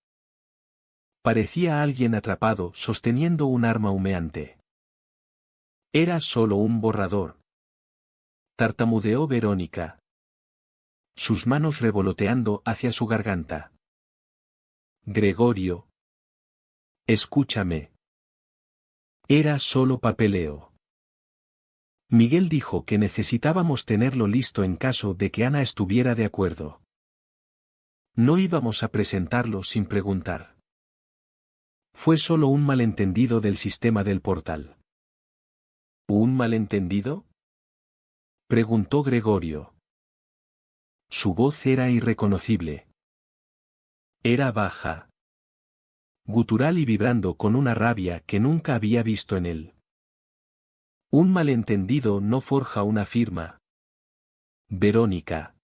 Parecía alguien atrapado sosteniendo un arma humeante. Era solo un borrador. Tartamudeó Verónica. Sus manos revoloteando hacia su garganta. Gregorio. Escúchame. Era solo papeleo. Miguel dijo que necesitábamos tenerlo listo en caso de que Ana estuviera de acuerdo. No íbamos a presentarlo sin preguntar. Fue solo un malentendido del sistema del portal. ¿Un malentendido? Preguntó Gregorio. Su voz era irreconocible. Era baja, gutural y vibrando con una rabia que nunca había visto en él. Un malentendido no forja una firma. Verónica.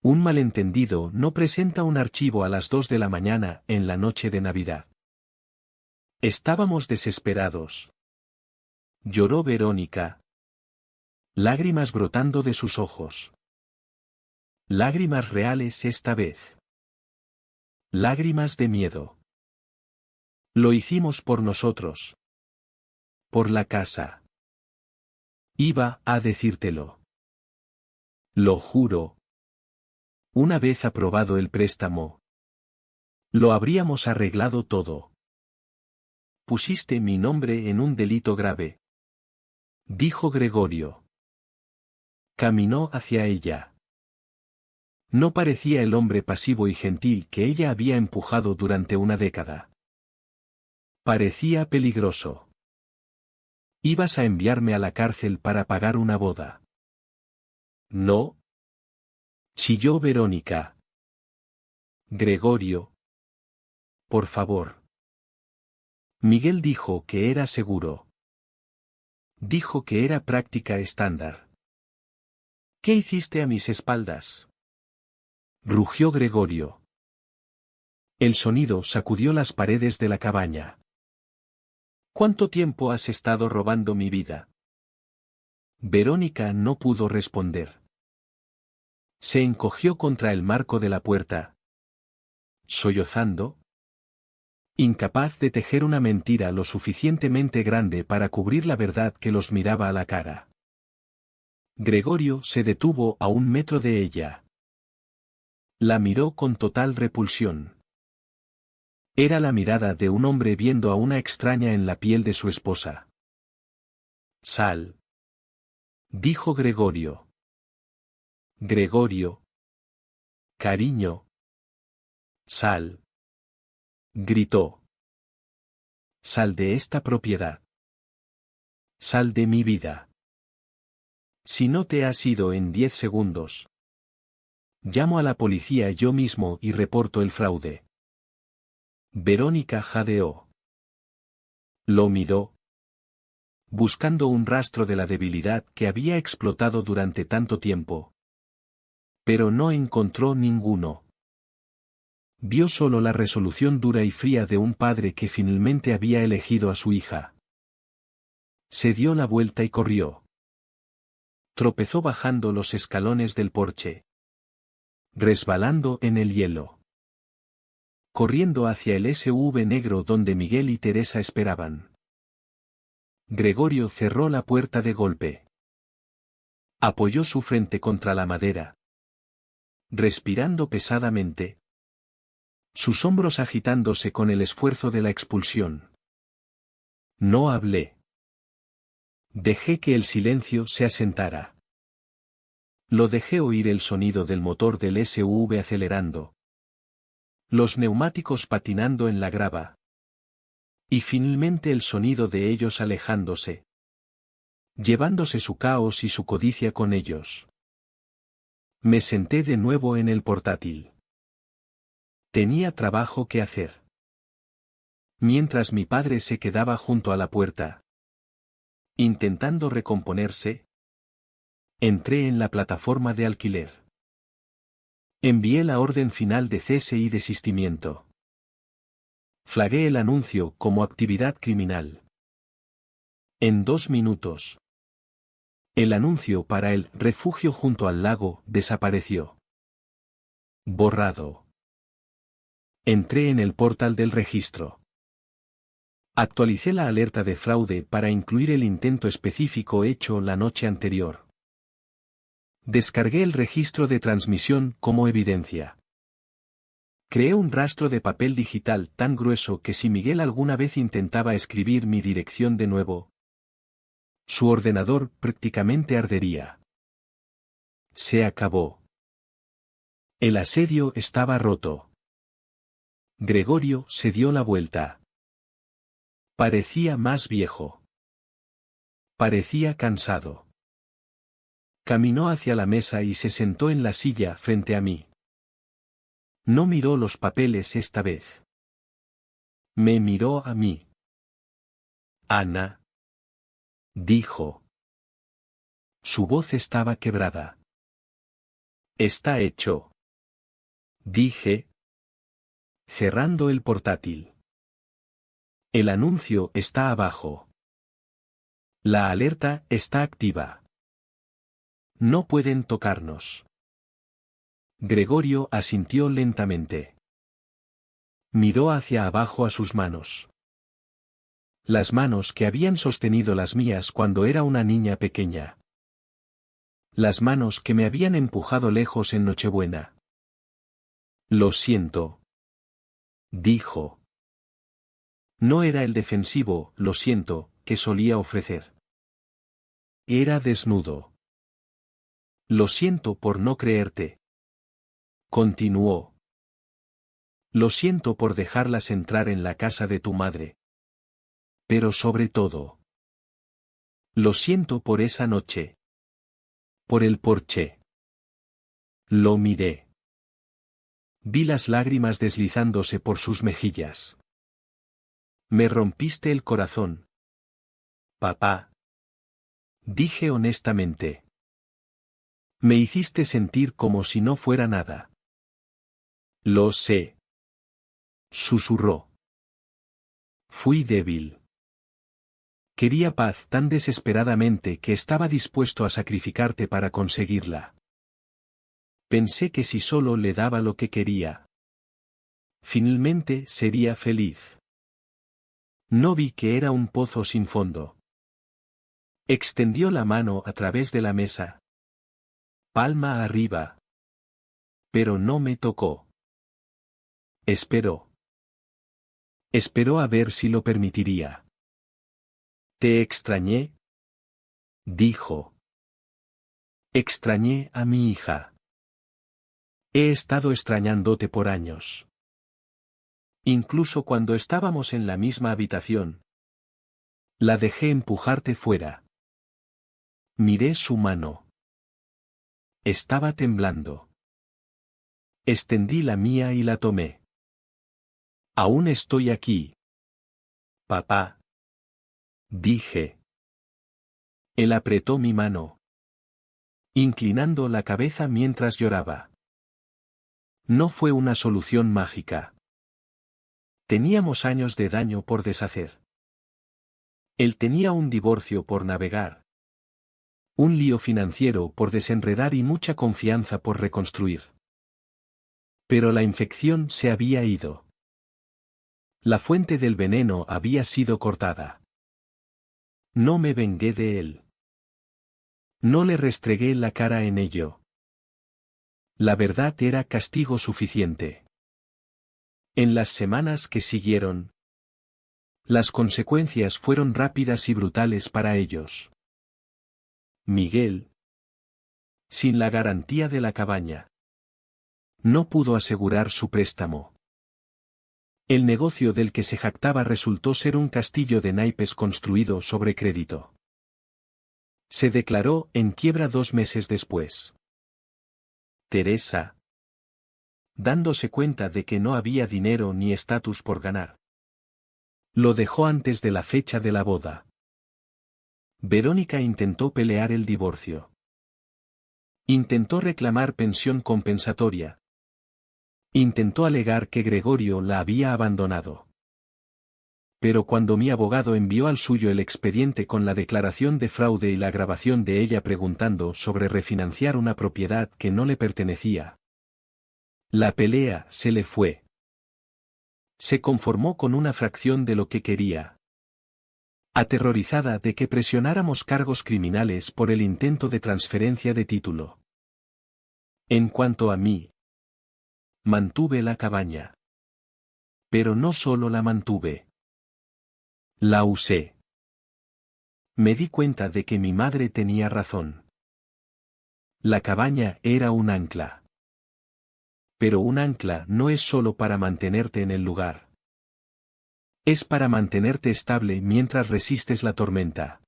Un malentendido no presenta un archivo a las 2 de la mañana en la noche de Navidad. Estábamos desesperados. Lloró Verónica. Lágrimas brotando de sus ojos. Lágrimas reales esta vez. Lágrimas de miedo. Lo hicimos por nosotros. Por la casa. Iba a decírtelo. Lo juro. Una vez aprobado el préstamo, lo habríamos arreglado todo. Pusiste mi nombre en un delito grave, dijo Gregorio. Caminó hacia ella. No parecía el hombre pasivo y gentil que ella había empujado durante una década. Parecía peligroso. Ibas a enviarme a la cárcel para pagar una boda. No. Chilló Verónica. Gregorio. Por favor. Miguel dijo que era seguro. Dijo que era práctica estándar. ¿Qué hiciste a mis espaldas? Rugió Gregorio. El sonido sacudió las paredes de la cabaña. ¿Cuánto tiempo has estado robando mi vida? Verónica no pudo responder. Se encogió contra el marco de la puerta. Sollozando. Incapaz de tejer una mentira lo suficientemente grande para cubrir la verdad que los miraba a la cara. Gregorio se detuvo a 1 metro de ella. La miró con total repulsión. Era la mirada de un hombre viendo a una extraña en la piel de su esposa. Sal. Dijo Gregorio. Gregorio. Cariño. Sal. Gritó. Sal de esta propiedad. Sal de mi vida. Si no te has ido en 10 segundos. Llamo a la policía yo mismo y reporto el fraude. Verónica jadeó. Lo miró. Buscando un rastro de la debilidad que había explotado durante tanto tiempo. Pero no encontró ninguno. Vio solo la resolución dura y fría de un padre que finalmente había elegido a su hija. Se dio la vuelta y corrió. Tropezó bajando los escalones del porche. Resbalando en el hielo. Corriendo hacia el SUV negro donde Miguel y Teresa esperaban. Gregorio cerró la puerta de golpe. Apoyó su frente contra la madera. Respirando pesadamente. Sus hombros agitándose con el esfuerzo de la expulsión. No hablé. Dejé que el silencio se asentara. Lo dejé oír el sonido del motor del SUV acelerando. Los neumáticos patinando en la grava. Y finalmente el sonido de ellos alejándose. Llevándose su caos y su codicia con ellos. Me senté de nuevo en el portátil. Tenía trabajo que hacer. Mientras mi padre se quedaba junto a la puerta. Intentando recomponerse. Entré en la plataforma de alquiler. Envié la orden final de cese y desistimiento. Flagué el anuncio como actividad criminal. En 2 minutos. El anuncio para el refugio junto al lago desapareció. Borrado. Entré en el portal del registro. Actualicé la alerta de fraude para incluir el intento específico hecho la noche anterior. Descargué el registro de transmisión como evidencia. Creé un rastro de papel digital tan grueso que si Miguel alguna vez intentaba escribir mi dirección de nuevo, su ordenador prácticamente ardería. Se acabó. El asedio estaba roto. Gregorio se dio la vuelta. Parecía más viejo. Parecía cansado. Caminó hacia la mesa y se sentó en la silla frente a mí. No miró los papeles esta vez. Me miró a mí. Ana. Dijo. Su voz estaba quebrada. Está hecho. Dije. Cerrando el portátil. El anuncio está abajo. La alerta está activa. No pueden tocarnos. Gregorio asintió lentamente. Miró hacia abajo a sus manos. Las manos que habían sostenido las mías cuando era una niña pequeña. Las manos que me habían empujado lejos en Nochebuena. Lo siento. Dijo. No era el defensivo, lo siento, que solía ofrecer. Era desnudo. Lo siento por no creerte. Continuó. Lo siento por dejarlas entrar en la casa de tu madre. Pero sobre todo. Lo siento por esa noche. Por el porche. Lo miré. Vi las lágrimas deslizándose por sus mejillas. Me rompiste el corazón. Papá. Dije honestamente. Me hiciste sentir como si no fuera nada. Lo sé. Susurró. Fui débil. Quería paz tan desesperadamente que estaba dispuesto a sacrificarte para conseguirla. Pensé que si solo le daba lo que quería, finalmente sería feliz. No vi que era un pozo sin fondo. Extendió la mano a través de la mesa. Palma arriba. Pero no me tocó. Esperó. Esperó a ver si lo permitiría. ¿Te extrañé? Dijo. Extrañé a mi hija. He estado extrañándote por años. Incluso cuando estábamos en la misma habitación. La dejé empujarte fuera. Miré su mano. Estaba temblando. Extendí la mía y la tomé. Aún estoy aquí. Papá. Dije. Él apretó mi mano. inclinando la cabeza mientras lloraba. No fue una solución mágica. Teníamos años de daño por deshacer. Él tenía un divorcio por navegar. Un lío financiero por desenredar y mucha confianza por reconstruir. Pero la infección se había ido. La fuente del veneno había sido cortada. No me vengué de él. No le restregué la cara en ello. La verdad era castigo suficiente. En las semanas que siguieron, las consecuencias fueron rápidas y brutales para ellos. Miguel, sin la garantía de la cabaña, no pudo asegurar su préstamo. El negocio del que se jactaba resultó ser un castillo de naipes construido sobre crédito. Se declaró en quiebra 2 meses después. Teresa, dándose cuenta de que no había dinero ni estatus por ganar, lo dejó antes de la fecha de la boda. Verónica intentó pelear el divorcio. Intentó reclamar pensión compensatoria. Intentó alegar que Gregorio la había abandonado. Pero cuando mi abogado envió al suyo el expediente con la declaración de fraude y la grabación de ella preguntando sobre refinanciar una propiedad que no le pertenecía, la pelea se le fue. Se conformó con una fracción de lo que quería. Aterrorizada de que presionáramos cargos criminales por el intento de transferencia de título. En cuanto a mí, mantuve la cabaña. Pero no solo la mantuve. La usé. Me di cuenta de que mi madre tenía razón. La cabaña era un ancla. Pero un ancla no es solo para mantenerte en el lugar. Es para mantenerte estable mientras resistes la tormenta.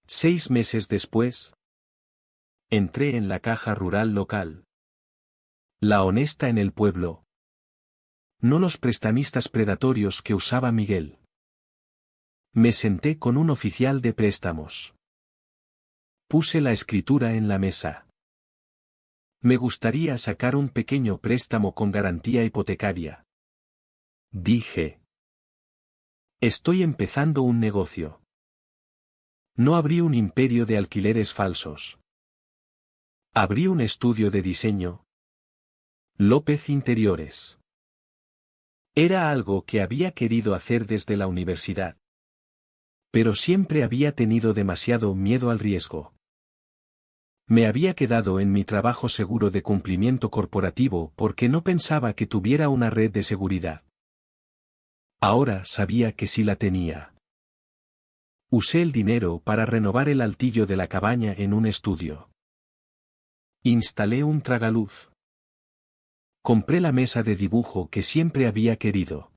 6 meses después, entré en la caja rural local. La honesta en el pueblo. No los prestamistas predatorios que usaba Miguel. Me senté con un oficial de préstamos. Puse la escritura en la mesa. Me gustaría sacar un pequeño préstamo con garantía hipotecaria. Dije. Estoy empezando un negocio. No abrí un imperio de alquileres falsos. Abrí un estudio de diseño. López Interiores. Era algo que había querido hacer desde la universidad. Pero siempre había tenido demasiado miedo al riesgo. Me había quedado en mi trabajo seguro de cumplimiento corporativo porque no pensaba que tuviera una red de seguridad. Ahora sabía que sí la tenía. Usé el dinero para renovar el altillo de la cabaña en un estudio. Instalé un tragaluz. Compré la mesa de dibujo que siempre había querido.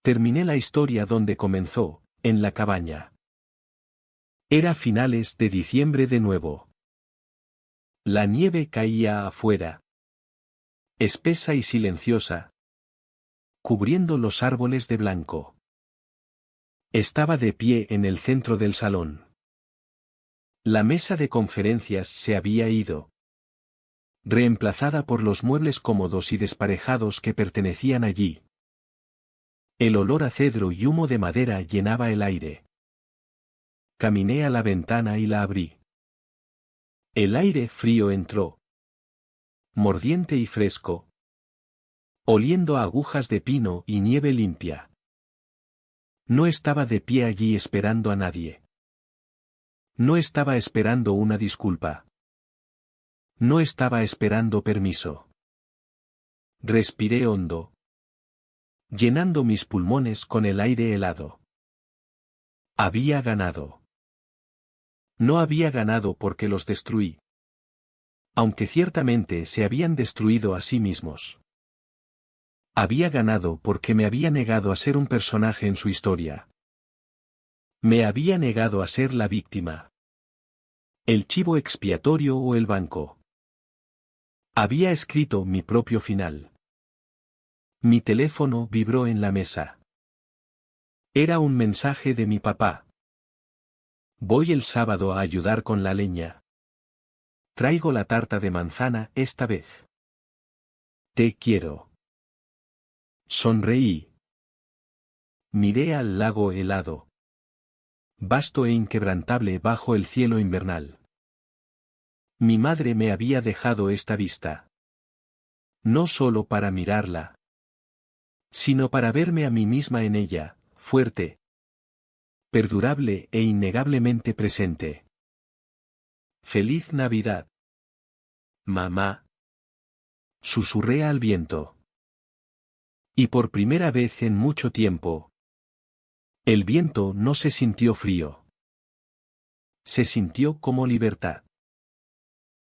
Terminé la historia donde comenzó, en la cabaña. Era finales de diciembre de nuevo. La nieve caía afuera. Espesa y silenciosa. Cubriendo los árboles de blanco. Estaba de pie en el centro del salón. La mesa de conferencias se había ido. Reemplazada por los muebles cómodos y desparejados que pertenecían allí. El olor a cedro y humo de madera llenaba el aire. Caminé a la ventana y la abrí. El aire frío entró. Mordiente y fresco. Oliendo a agujas de pino y nieve limpia. No estaba de pie allí esperando a nadie. No estaba esperando una disculpa. No estaba esperando permiso. Respiré hondo. Llenando mis pulmones con el aire helado. Había ganado. No había ganado porque los destruí. Aunque ciertamente se habían destruido a sí mismos. Había ganado porque me había negado a ser un personaje en su historia. Me había negado a ser la víctima. El chivo expiatorio o el banco. Había escrito mi propio final. Mi teléfono vibró en la mesa. Era un mensaje de mi papá. Voy el sábado a ayudar con la leña. Traigo la tarta de manzana esta vez. Te quiero. Sonreí. Miré al lago helado. Vasto e inquebrantable bajo el cielo invernal. Mi madre me había dejado esta vista. No solo para mirarla, sino para verme a mí misma en ella, fuerte, perdurable e innegablemente presente. ¡Feliz Navidad! Mamá. Susurré al viento. Y por primera vez en mucho tiempo, el viento no se sintió frío. Se sintió como libertad.